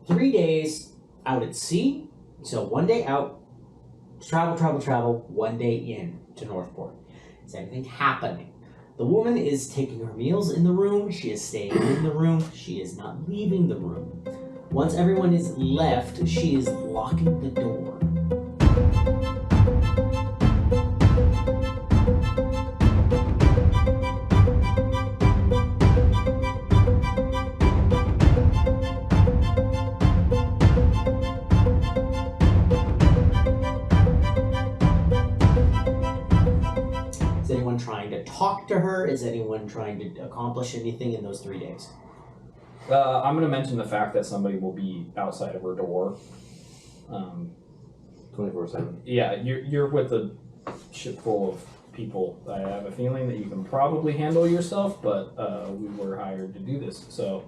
3 days out at sea. So 1 day out, travel, 1 day in to Northport. Is anything happening? The woman is taking her meals in the room. She is staying in the room. She is not leaving the room. Once everyone is left, she is locking the door. Is anyone trying to talk to her? Is anyone trying to accomplish anything in those 3 days? I'm going to mention the fact that somebody will be outside of her door. 24/7. Yeah, you're with a ship full of people. I have a feeling that you can probably handle yourself, but we were hired to do this. So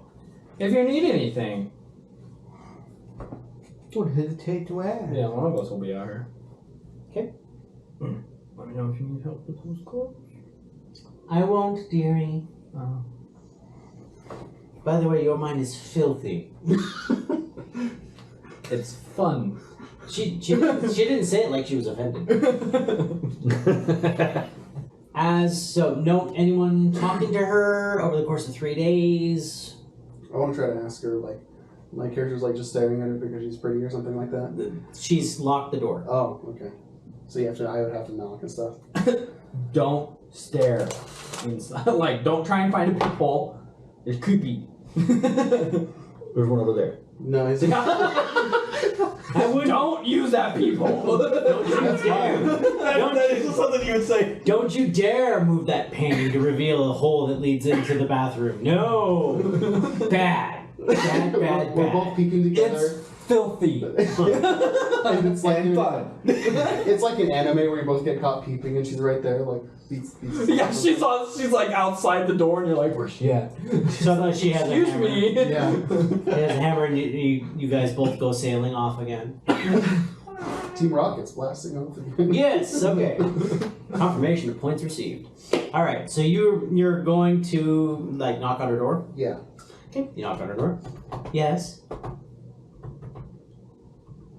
if you need anything, Don't hesitate to ask. yeah, one of us will be out here. Okay. Let me know if you need help with those clothes. I won't, dearie. By the way, your mind is filthy. It's fun. She didn't say it like she was offended. Anyone talking to her over the course of 3 days? I want to try to ask her, like, my character's like just staring at her because she's pretty or something like that. She's locked the door. Oh, okay. So I would have to knock and stuff. Don't stare. Like, don't try and find a peephole. It's creepy. There's one over there. No, he's Don't use that peephole. Don't you dare. That is something you would say. Don't you dare move that painting to reveal a hole that leads into the bathroom. No! Bad. We're both peeking together. It's filthy. And it's like it's like an anime where you both get caught peeping, and she's right there, like beats. Yeah, she's like outside the door, and you're like, where's she at? Suddenly she has a Excuse hammer. me. Yeah. She has a hammer, and you guys both go sailing off again. Team Rocket's blasting off again. Yes. Okay. Confirmation of points received. All right. So you're going to like knock on her door. Yeah. Okay. You knock on her door. Yes.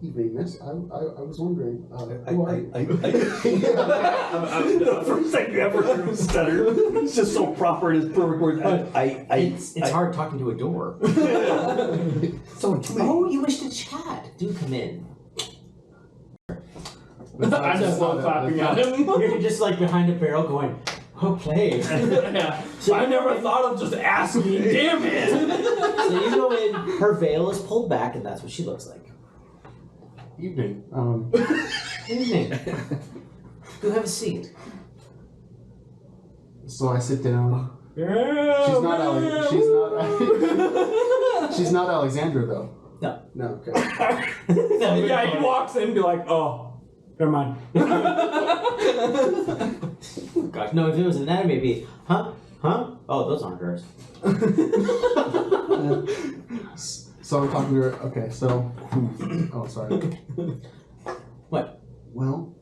Evening, miss. I was wondering. Who are you? The first time you ever heard him stutter. It's just so proper in his perfect words. It's hard talking to a door. So Oh, you wish to chat? Do come in. I'm just clapping at him. You're just like behind a barrel going, oh, play. Yeah. So I never thought of just asking. Damn it. So you go in, her veil is pulled back, and that's what she looks like. Evening. Evening. Go have a seat. So I sit down. Yeah, She's not Alexandra though. No. No. Okay. Yeah, he walks in and be like, oh, never mind. Gosh, no, if it was an anime, it'd be, huh? Huh? Oh, those aren't hers. So I'm talking to her. Okay, so. Oh, sorry. What? Well,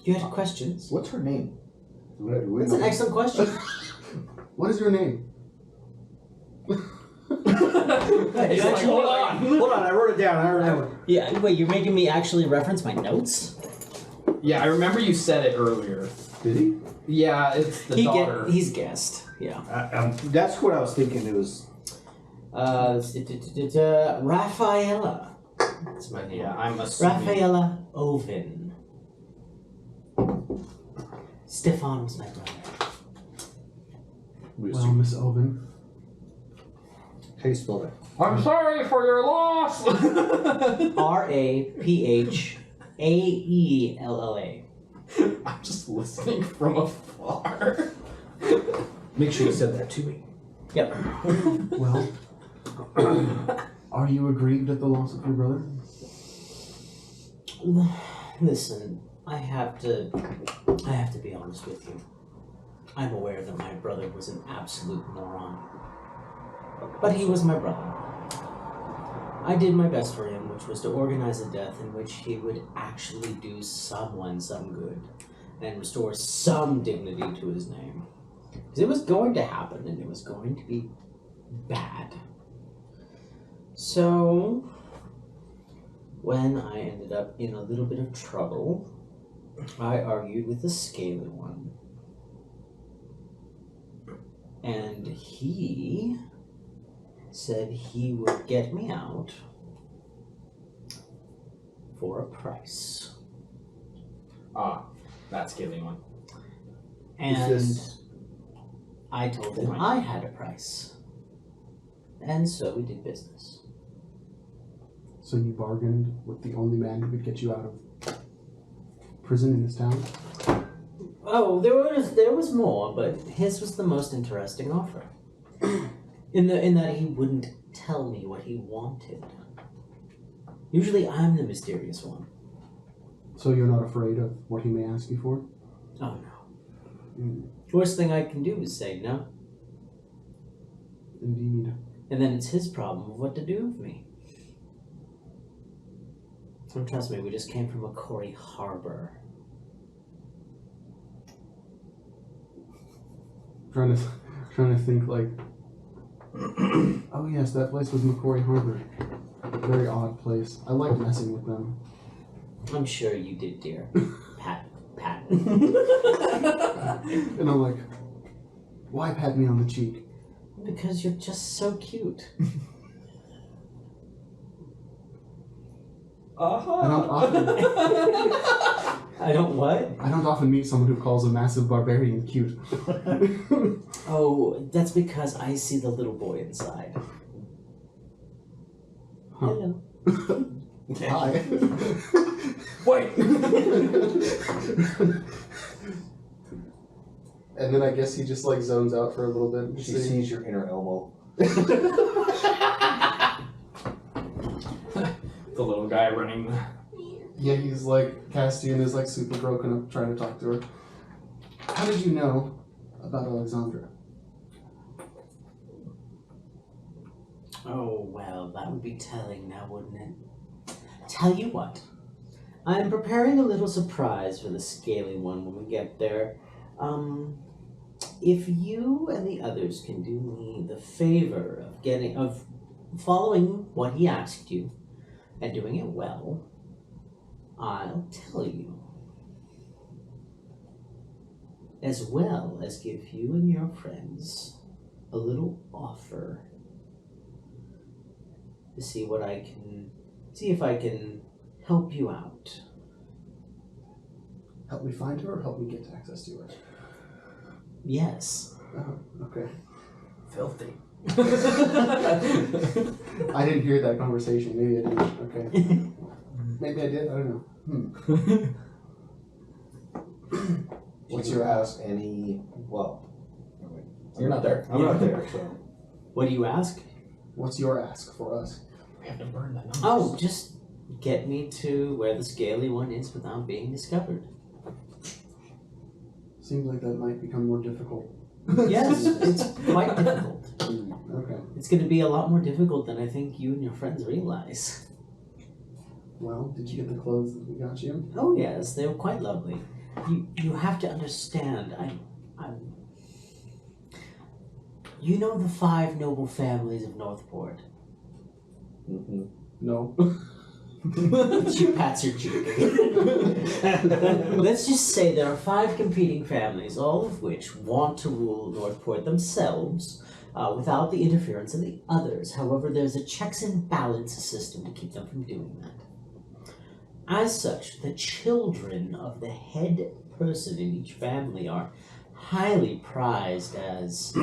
You had questions? What's her name? That's an excellent question. what is your name? Hold on, I wrote it down. Yeah, wait, you're making me actually reference my notes? Yeah, I remember you said it earlier. Did he? Yeah, it's the daughter. He's guessed, yeah. That's what I was thinking. It was. Rafaela. That's my name. Yeah, I'm assuming. Rafaela Oven. Stefan was my brother. Well, Miss Oven. How do you spell that? I'm sorry for your loss. Raphhaella. I'm just listening from afar. Make sure you said that to me. Yep. Well, are you aggrieved at the loss of your brother? Listen, I have to be honest with you. I'm aware that my brother was an absolute moron. But he was my brother. I did my best for him, which was to organize a death in which he would actually do someone some good and restore some dignity to his name. Because it was going to happen, and it was going to be bad. So, when I ended up in a little bit of trouble, I argued with the Scaly One. And he said he would get me out for a price. Ah, that scaly one. And this- I told him I had a price. And so we did business. So you bargained with the only man who could get you out of prison in this town? Oh, there was more, but his was the most interesting offer. in that he wouldn't tell me what he wanted. Usually I'm the mysterious one. So you're not afraid of what he may ask you for? Oh no. Mm, Worst thing I can do is say no. indeed. And then it's his problem of what to do with me. And trust me, we just came from Macquarie Harbor. Trying to think like, oh yes, that place was Macquarie Harbor. Very odd place. I liked messing with them. I'm sure you did, dear. Pat. And I'm like, why pat me on the cheek? Because you're just so cute. I don't often, I don't what? I don't often meet someone who calls a massive barbarian cute. Oh, that's because I see the little boy inside. Huh. Hello. Hi. Wait! And then I guess he just like zones out for a little bit. She sees your inner Elmo. The little guy running. Yeah, he's like, Castian is like super broken up trying to talk to her. How did you know about Alexandra? Oh, well, that would be telling now, wouldn't it? Tell you what. I'm preparing a little surprise for the Scaly One when we get there. If you and the others can do me the favor of following what he asked you and doing it well, I'll tell you. As well as give you and your friends a little offer to see if I can help you out. Help me find her or help me get access to her? Yes. Oh, okay. Filthy. I didn't hear that conversation. Maybe I didn't. Okay. Maybe I did. I don't know. What's your ask any? Well, You're not there. I'm not there, so. What do you ask? What's your ask for us? We have to burn the numbers. Oh, just get me to where the Scaly One is without being discovered. Seems like that might become more difficult. Yes, it's quite difficult. Okay. It's going to be a lot more difficult than I think you and your friends realize. Well, did you get the clothes that we got you? Oh yes, they were quite lovely. You have to understand. I'm. You know the 5 noble families of Northport. Mm-hmm. No. She pats her cheek. Let's just say there are 5 competing families, all of which want to rule Northport themselves without the interference of the others. However, there's a checks and balance system to keep them from doing that. As such, the children of the head person in each family are highly prized as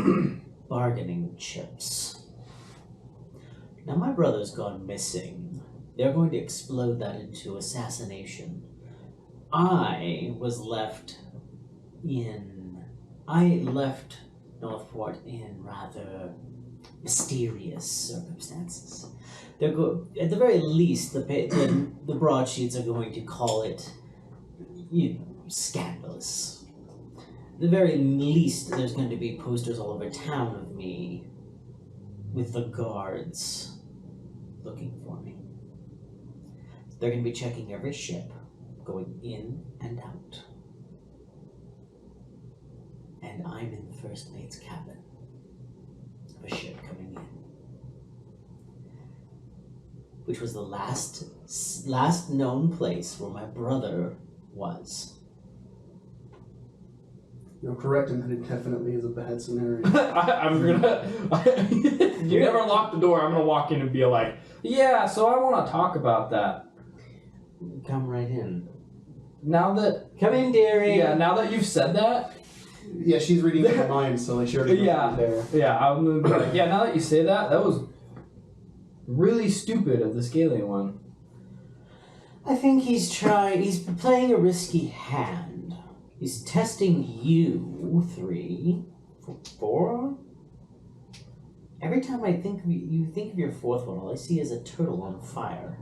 bargaining chips. Now, my brother's gone missing. They're going to explode that into assassination. I left Northport in rather mysterious circumstances. At the very least, the broadsheets are going to call it, scandalous. At the very least, there's going to be posters all over town of me with the guards looking for me. They're going to be checking every ship, going in and out. And I'm in the first mate's cabin of a ship coming in. which was the last known place where my brother was. You're correct in that it definitely is a bad scenario. I'm gonna. You never lock the door. I'm gonna walk in and be like, "Yeah, so I want to talk about that." Come right in. Now that, Come in, dearie. yeah, now that you've said that, Yeah, she's reading her mind, so like she already knows Yeah. there. yeah, I'm gonna be like, yeah. Now that you say that, that was really stupid of the Scalian one. I think he's playing a risky hand. He's testing you, 3, 4. Every time I think you think of your fourth one, all I see is a turtle on fire.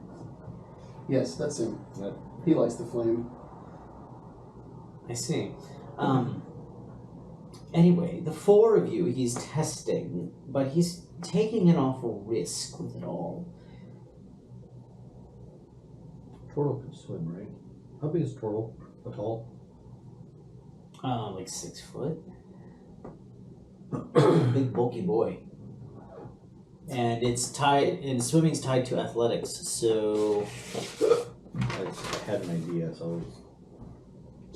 Yes, that's him. Yep. He likes the flame. I see. Anyway, the 4 of you he's testing, but he's taking an awful risk with it all. Tortle can swim, right? How big is Tortle? How tall? Like 6 foot. Big bulky boy. And it's tied, and swimming's tied to athletics, so I had an idea, so.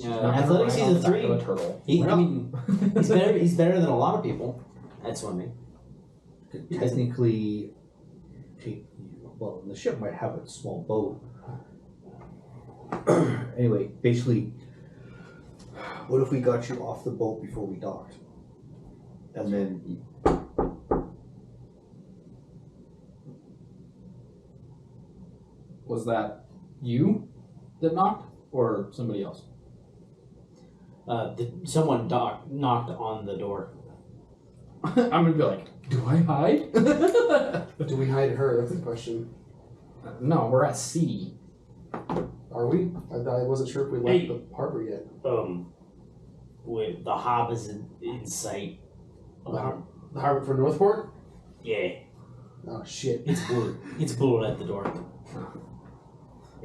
athletics he's a 3. A turtle. I mean, he's better than a lot of people at swimming. Could technically take. Well, the ship might have a small boat. Anyway, basically, what if we got you off the boat before we docked? And then. Was that you that knocked, or somebody else? Someone knocked on the door. I'm gonna be like, do I hide? Do we hide her? That's the question. No, we're at sea. Are we? I wasn't sure if we left the harbor yet. With the hob is in sight. The harbor for Northport? Yeah, Oh shit. it's blue. It's blue at the door.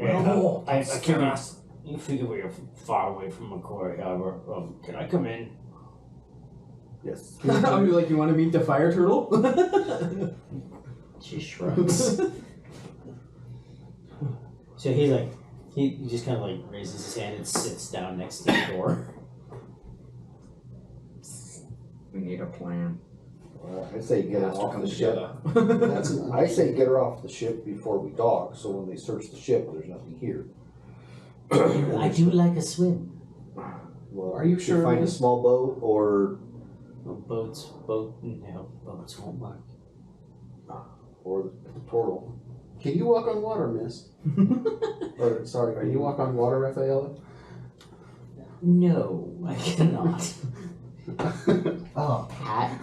Oh, I figured you figure we're far away from Macquarie Harbor. Can I come in? Yes. I'll be like, you want to meet the fire turtle? She shrugs. So he's like, he just kind of like raises his hand and sits down next to the door. We need a plan. I say get her off the ship. That's I say get her off the ship before we dock, so when they search the ship, there's nothing here. I do like a swim. Well, Are you sure Find it a is? small boat or Boats won't work. the Tortle. Can you walk on water, miss? Or sorry, can you walk on water, Rafaela? No, I cannot. Oh, Pat.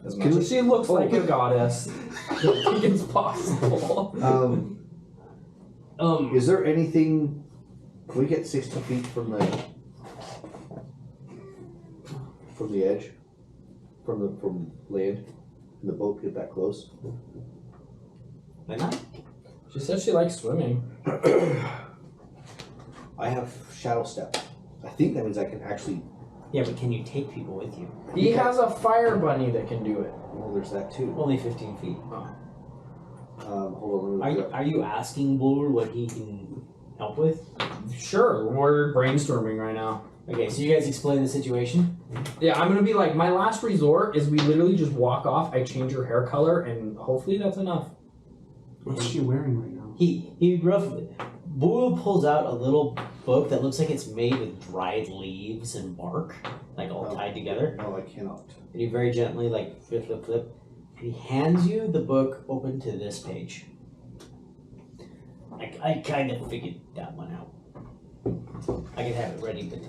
As much as she looks like a goddess, I think it's possible. is there anything? Can we get 60 feet from the edge, from land? Can the boat get that close? Why not? She says she likes swimming. I have shadow step. I think that means I can actually. Yeah, but can you take people with you? He has a fire bunny that can do it. Well, there's that too. Only 15 feet. Hold on. Let me look it up. Are you asking Bull what he can help with? Sure, we're brainstorming right now. Okay, so you guys explain the situation. Yeah, I'm gonna be like, my last resort is we literally just walk off, I change her hair color, and hopefully that's enough. What's she wearing right now? He roughly. Bull pulls out a little book that looks like it's made with dried leaves and bark, like all tied together. No, I cannot. And he very gently, like, flip. And he hands you the book open to this page. I kind of figured that one out. I could have it ready, but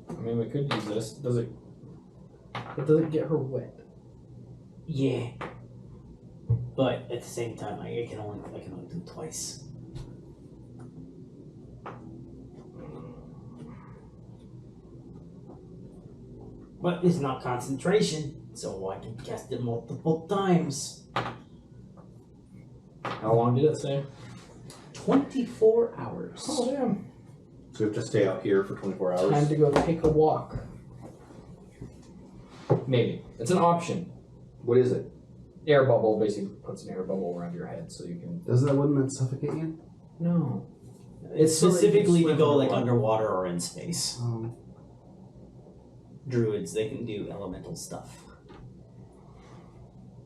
I mean, we could use this. Does it get her wet? yeah. But at the same time, I can only do it twice. But it's not concentration, so I can cast it multiple times. How long did it say? 24 hours. Oh, damn. So we have to stay out here for 24 hours. Time to go take a walk. Maybe. It's an option. What is it? Air bubble basically puts an air bubble around your head so you can. Wouldn't that suffocate you? No. It's so that you can specifically to swim go like underwater. underwater or in space. Druids, they can do elemental stuff.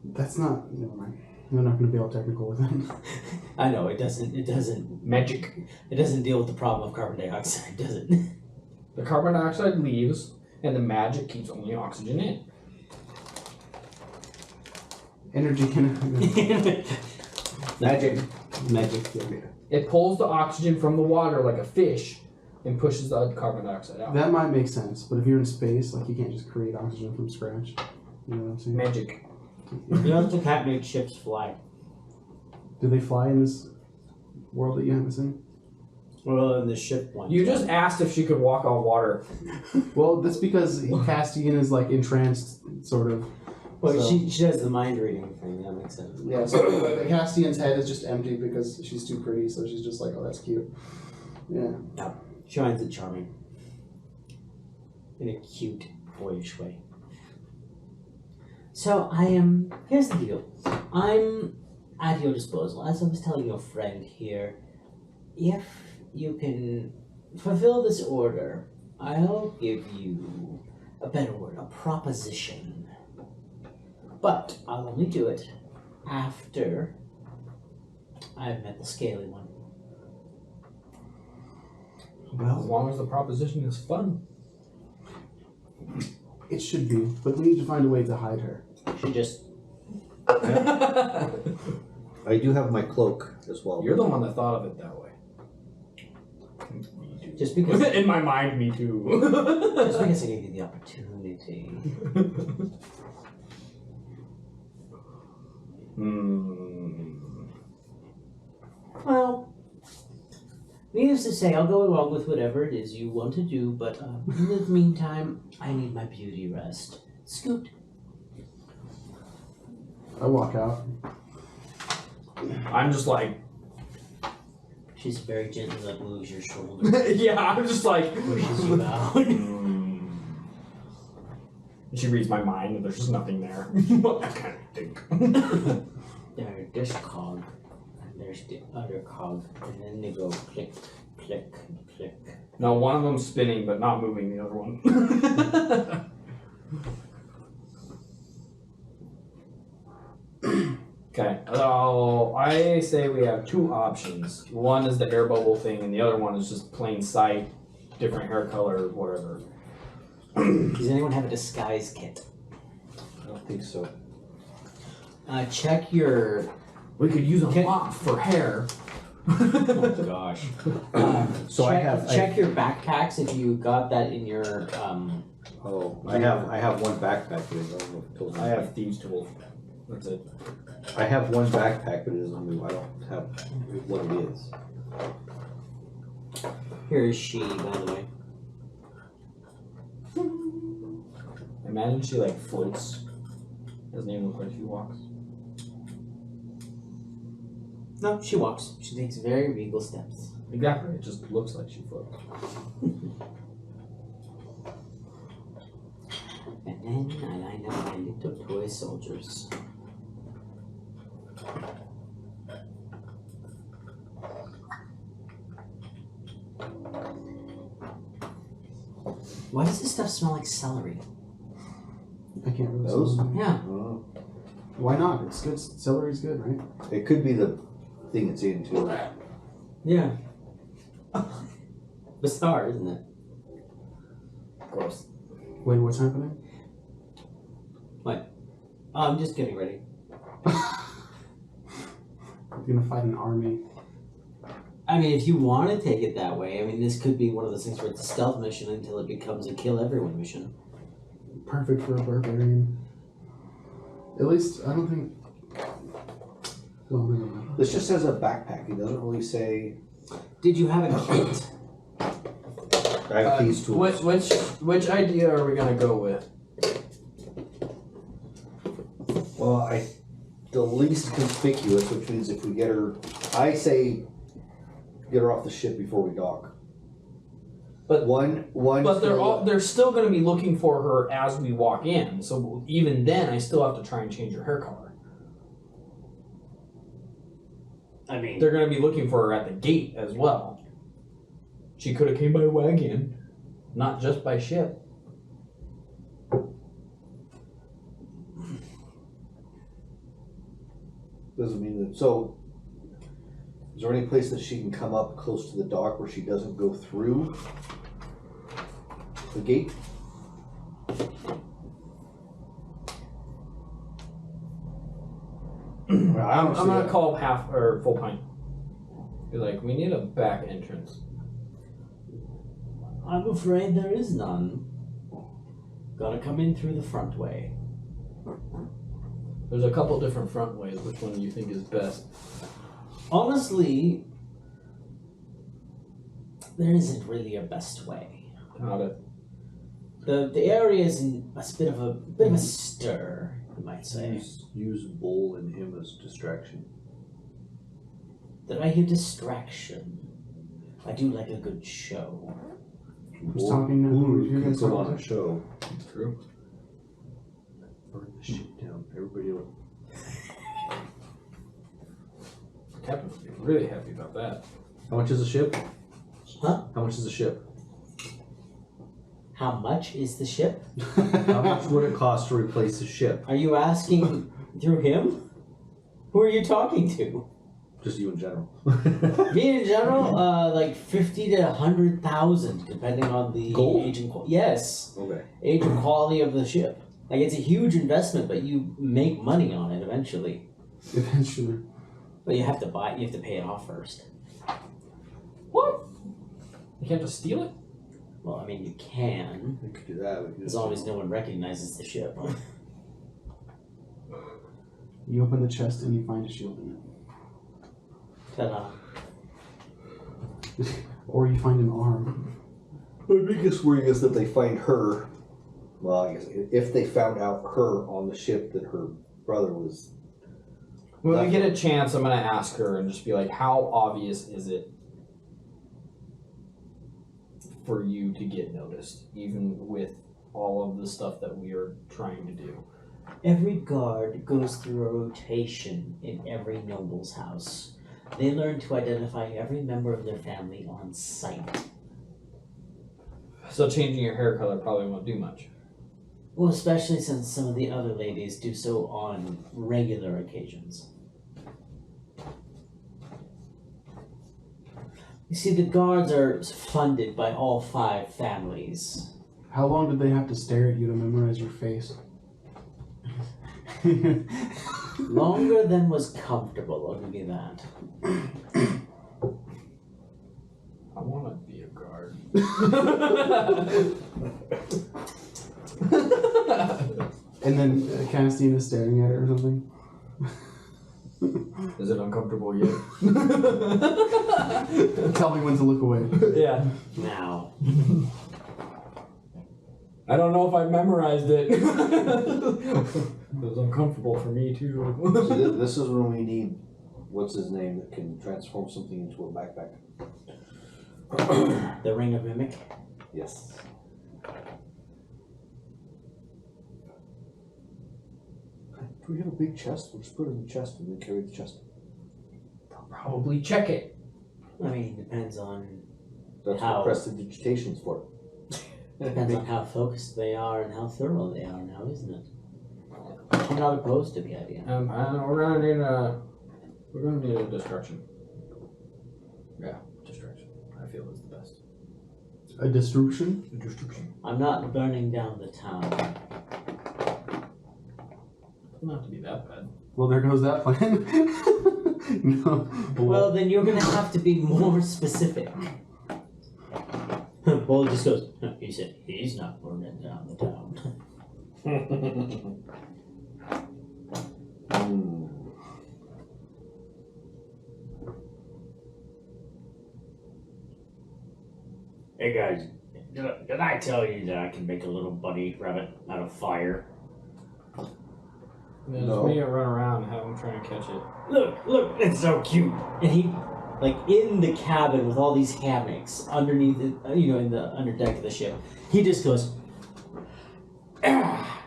That's not. Never mind. We're not going to be all technical with it. I know it doesn't Magic. It doesn't deal with the problem of carbon dioxide, does it? The carbon dioxide leaves, and the magic keeps only oxygen in. Energy can. Magic. Magic. It pulls the oxygen from the water like a fish and pushes the carbon dioxide out. That might make sense, but if you're in space, like you can't just create oxygen from scratch. You know what I'm saying? Magic. You know the cat made ships fly. Do they fly in this world that you haven't seen? Well, in the ship one. You just asked if she could walk on water. Well, that's because Castian is like entranced, sort of. Well, so- she does the mind reading thing. That makes sense. Yeah, so like, Castian's head is just empty because she's too pretty, so she's just like, oh, that's cute. Yeah. Yeah, she finds it charming. In a cute, boyish way. So here's the deal. I'm at your disposal. As I was telling your friend here, if you can fulfill this order, I'll give you a better word, a proposition. But I'll only do it after I've met the scaly one. As Well, long as the proposition is fun. it should be, but we need to find a way to hide her. She just I do have my cloak as well. You're the one that thought of it that way. just because In my mind, me too. just because I gave you the opportunity. Well, needless to say, I'll go along with whatever it is you want to do, but in the meantime, I need my beauty rest. Scoot. I walk out. I'm just like, She's very gently like moves your shoulder, yeah, I'm just like, pushes you out. She reads my mind and there's just nothing there. I kind of think. There's this cog, and there's the other cog, and then they go click, click, click. No, one of them's spinning but not moving the other one. Okay, so I say we have two options. One is the air bubble thing, and the other one is just plain sight, different hair color, whatever. Does anyone have a disguise kit? I don't think so. Check your. We could use a Okay. mop for hair. Oh gosh. So check your backpacks if you got that in your. Oh, I have one backpack, but it doesn't know if it tells me. I have thieves' tools. That's it. I have one backpack, but it doesn't know. I don't have what it is. Here is she, by the way. Imagine she like floats. Doesn't even look like she walks. No, she walks. She takes very regal steps. Exactly. It just looks like she floats. And then I line up my little toy soldiers. Why does this stuff smell like celery? I can't really Those? smell it. Yeah. Why not? It's good. Celery's good, right? It could be the thing it's in too. Yeah. Bizarre, isn't it? Gross. Wait, what's happening? I'm just getting ready. You're gonna fight an army. I mean, if you want to take it that way, I mean, this could be one of those things where it's a stealth mission until it becomes a kill everyone mission. Perfect for a barbarian. At least, I don't think... Well, never mind. This just says a backpack. It doesn't really say. Did you have a kit? I have these tools. Which idea are we gonna go with? Well, the least conspicuous, which means if we get her, I say get her off the ship before we dock. But one. But they're still going to be looking for her as we walk in. So even then, I still have to try and change her hair color. I mean, They're going to be looking for her at the gate as well. She could have came by wagon, not just by ship. Doesn't mean that. So, is there any place that she can come up close to the dock where she doesn't go through the gate? I'm gonna call half or full pint. Be like, we need a back entrance. I'm afraid there is none. Gotta come in through the front way. There's a couple different front ways. Which one do you think is best? Honestly, there isn't really a best way. Got it. The area is in a bit of a stir, you might say. Use Bull and him as distraction. Did I hear distraction? I do like a good show. Who's talking now? Who you guys Put on talking a show. It's true. Burn the shit down. Everybody will. Captain would be really happy about that. How much is a ship? Huh? How much is a ship? How much is the ship? How much would it cost to replace the ship? Are you asking through him? Who are you talking to? Just you in general. Me in general, like 50 to 100,000, depending on the Gold? age and yes, Okay. age and quality of the ship. Like it's a huge investment, but you make money on it eventually. Eventually. But you have to pay it off first. What? You can't just steal it? Well, I mean, you can, We could do that. We could as long as no one recognizes the ship. You open the chest and you find a shield in Ta-da. it. Or you find an arm. My biggest worry is that they find her. Well, I guess if they found out her on the ship that her brother was. When we get a chance, I'm going to ask her and just be like, how obvious is it for you to get noticed, even with all of the stuff that we are trying to do? Every guard goes through a rotation in every noble's house. They learn to identify every member of their family on sight. So changing your hair color probably won't do much. Well, especially since some of the other ladies do so on regular occasions. You see, the guards are funded by all 5 families. How long did they have to stare at you to memorize your face? Longer than was comfortable, I'll give you that. I want to be a guard. And then Castian is staring at her or something. Is it uncomfortable yet? Tell me when to look away. Yeah. Now. I don't know if I memorized it. It was uncomfortable for me too. So this is when we need. What's his name that can transform something into a backpack? The Ring of Mimic. Yes. Do we have a big chest? We'll just put it in the chest and then carry the chest. Probably check it. I mean, depends on That's How? what prestidigitation's for. depends on how focused they are and how thorough they are now, isn't it? I'm not opposed to the idea. And we're gonna need a distraction. Yeah, distraction. I feel is the best. A destruction? A distraction. I'm not burning down the town. Doesn't have to be that bad. Well, there goes that plan. No. Well, then you're gonna have to be more specific. Bull just goes, he said, he's not burning down the town. Hey guys, did I tell you that I can make a little bunny rabbit out of fire? And then No. just me run around and have him trying to catch it. Look, it's so cute. And he like in the cabin with all these hammocks underneath it, in the underdeck of the ship. He just goes, "Ah,"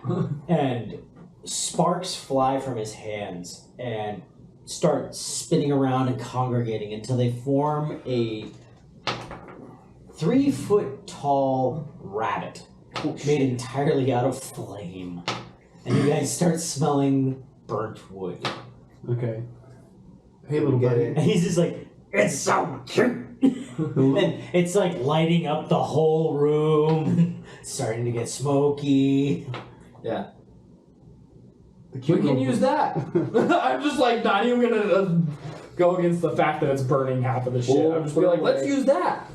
and sparks fly from his hands and start spinning around and congregating until they form a 3-foot tall rabbit made entirely out of flame. And you guys start smelling burnt wood. Okay. Hey, little buddy. And he's just like, it's so cute! And it's like lighting up the whole room, starting to get smoky. Yeah. The We cute can little- use that. I'm just like not even gonna go against the fact that it's burning half of the shit. I'm just be like, let's use that.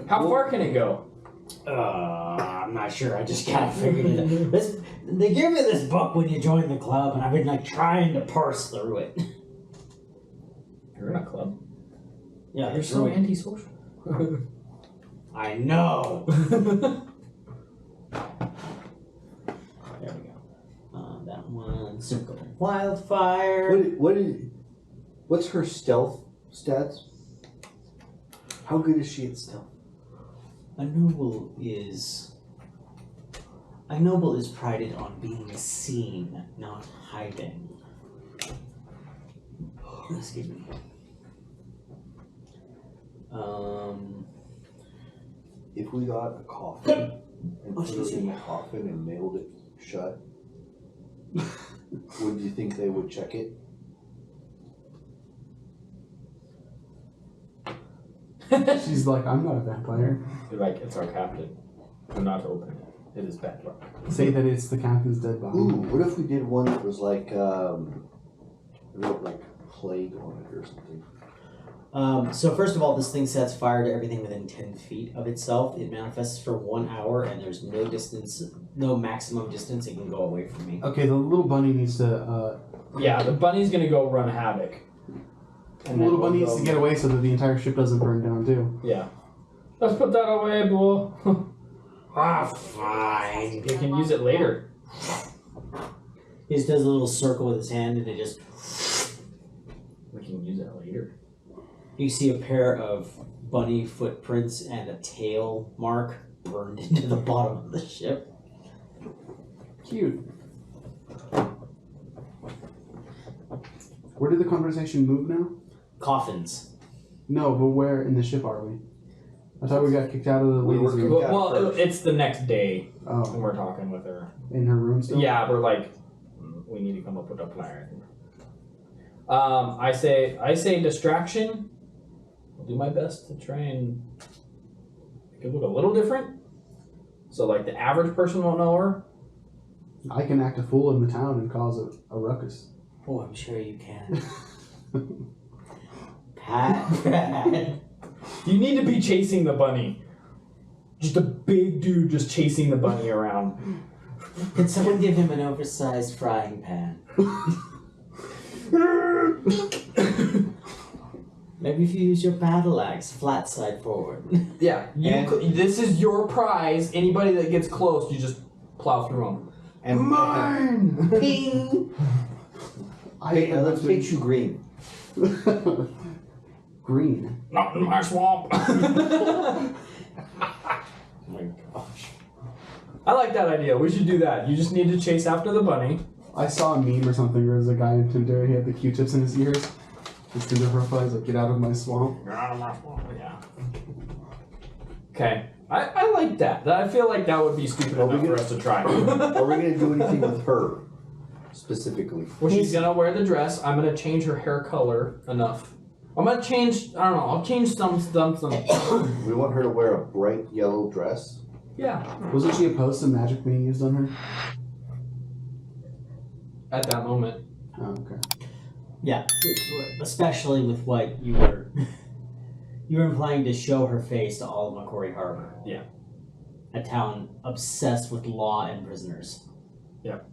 How far can it go? I'm not sure. I just kind of figured it out. They give me this book when you join the club, and I've been like trying to parse through it. You're in a club. Yeah, You're so antisocial. I know. There we go. That one. Circle of Wildfire. What's her stealth stats? How good is she at stealth? A noble is prided on being seen, not hiding. Excuse me. If we got a coffin and Oh, put her in the coffin and nailed it shut, would you think they would check it? She's like, I'm not a vampire. You're like, it's our captain. Do not open it. It is bad luck. Say that it's the captain's dead body. Ooh, what if we did one that was like, wrote like plague on it or something? So first of all, this thing sets fire to everything within 10 feet of itself. It manifests for 1 hour, and there's no distance, no maximum distance it can go away from me. Okay, the little bunny needs to. Yeah, the bunny's gonna go run havoc. The little bunny needs to get away so that the entire ship doesn't burn down too. Yeah. Let's put that away, boy. Fine. You can use it later. He just does a little circle with his hand, and it just. We can use it later. You see a pair of bunny footprints and a tail mark burned into the bottom of the ship. Cute. Where did the conversation move now? Coffins. No, but where in the ship are we? I thought we got kicked out of the We were ladies' room. kicked out. Well, it's the next day Oh, when we're talking with her. in her room still? Yeah, we're like, we need to come up with a plan. I say distraction. I'll do my best to try and make it look a little different. So like the average person won't know her. I can act a fool in the town and cause a ruckus. Oh, I'm sure you can. Pat. You need to be chasing the bunny. Just a big dude just chasing the bunny around. Can someone give him an oversized frying pan? Maybe if you use your battle axe, flat side forward. Yeah, this is your prize. Anybody that gets close, you just plow through them. And Mine! Ping! hey, let's paint you green. Green. Not in my swamp. Oh my gosh. I like that idea. We should do that. You just need to chase after the bunny. I saw a meme or something where there's a guy in Tinder, he had the Q-tips in his ears. His Tinder profile is like, get out of my swamp. Get out of my swamp. Yeah. Okay. I like that. I feel like that would be stupid enough for us to try. Are we going to do anything with her specifically? Well, she's gonna wear the dress. I'm gonna change her hair color enough. I'm gonna change. I don't know. I'll change some. We want her to wear a bright yellow dress. Yeah. Wasn't she opposed to magic being used on her? At that moment. Oh, okay. Yeah, especially with what you were implying to show her face to all of Macquarie Harbor. Yeah. A town obsessed with law and prisoners. Yep.